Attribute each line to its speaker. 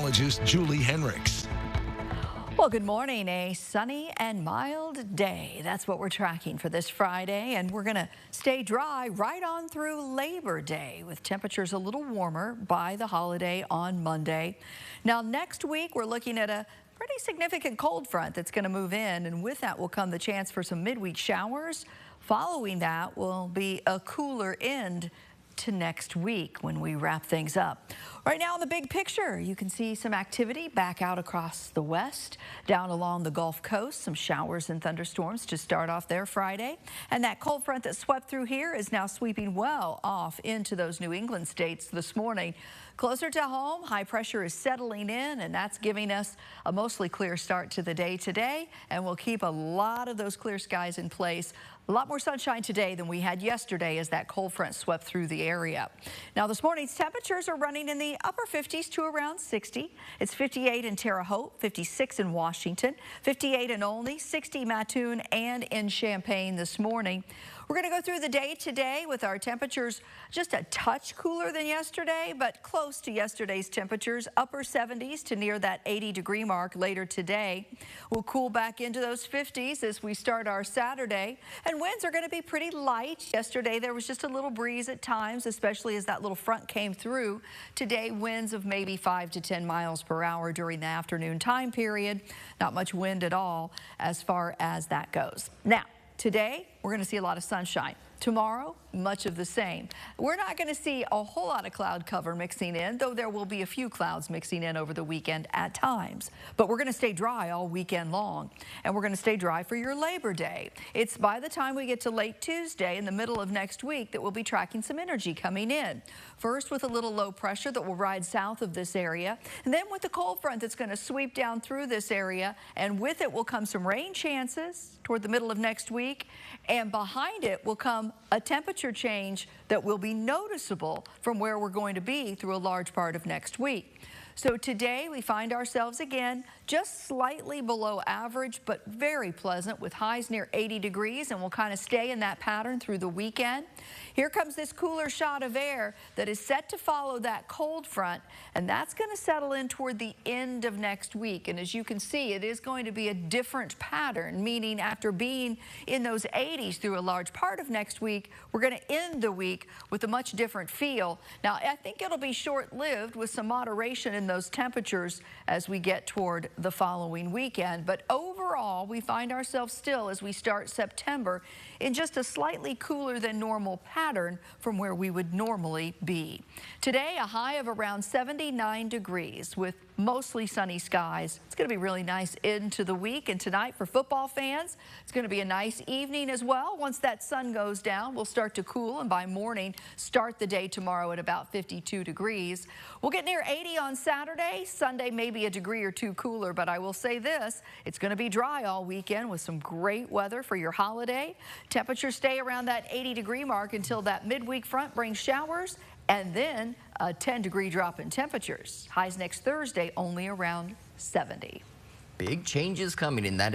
Speaker 1: meteorologist Julie Henricks.
Speaker 2: Well, good morning. A sunny and mild day. That's what we're tracking for this Friday, and we're going to stay dry right on through Labor Day with temperatures a little warmer by the holiday on Monday. Now, next week, we're looking at a pretty significant cold front that's going to move in, and with that will come the chance for some midweek showers. Following that will be a cooler end to next week when we wrap things up. Right now in the big picture, you can see some activity back out across the west, down along the Gulf Coast, some showers and thunderstorms to start off there Friday. And that cold front that swept through here is now sweeping well off into those New England states this morning. Closer to home, high pressure is settling in, and that's giving us a mostly clear start to the day today, and we'll keep a lot of those clear skies in place. A lot more sunshine today than we had yesterday as that cold front swept through the area. Now, this morning's temperatures are running in the upper 50s to around 60. It's 58 in Terre Haute, 56 in Washington, 58 in Olney, 60 Mattoon and in Champaign this morning. We're going to go through the day today with our temperatures just a touch cooler than yesterday, but close to yesterday's temperatures, upper 70s to near that 80-degree mark later today. We'll cool back into those 50s as we start our Saturday, and winds are going to be pretty light. Yesterday there was just a little breeze at times, especially as that little front came through. Today, winds of maybe 5 to 10 miles per hour during the afternoon time period. Not much wind at all as far as that goes. Now, today, we're going to see a lot of sunshine. Tomorrow, much of the same. We're not going to see a whole lot of cloud cover mixing in, though there will be a few clouds mixing in over the weekend at times. But we're going to stay dry all weekend long, and we're going to stay dry for your Labor Day. It's by the time we get to late Tuesday, in the middle of next week, that we'll be tracking some energy coming in. First with a little low pressure that will ride south of this area, and then with the cold front that's going to sweep down through this area, and with it will come some rain chances toward the middle of next week, and behind it will come a temperature change that will be noticeable from where we're going to be through a large part of next week. So today we find ourselves again just slightly below average, but very pleasant with highs near 80 degrees, and we'll kind of stay in that pattern through the weekend. Here comes this cooler shot of air that is set to follow that cold front, and that's going to settle in toward the end of next week. And as you can see, it is going to be a different pattern, meaning after being in those 80s through a large part of next week, we're going to end the week with a much different feel. Now, I think it'll be short-lived with some moderation in those temperatures as we get toward the following weekend. But overall, we find ourselves still, as we start September, in just a slightly cooler than normal pattern from where we would normally be. Today, a high of around 79 degrees with mostly sunny skies. It's going to be really nice into the week, and tonight for football fans, it's going to be a nice evening as well. Once that sun goes down, we'll start to cool, and by morning, start the day tomorrow at about 52 degrees. We'll get near 80 on Saturday. Sunday, maybe a degree or two cooler, but I will say this, it's going to be dry all weekend with some great weather for your holiday. Temperatures stay around that 80-degree mark until that midweek front brings showers, and then a 10-degree drop in temperatures. Highs next Thursday only around 70.
Speaker 3: Big changes coming in that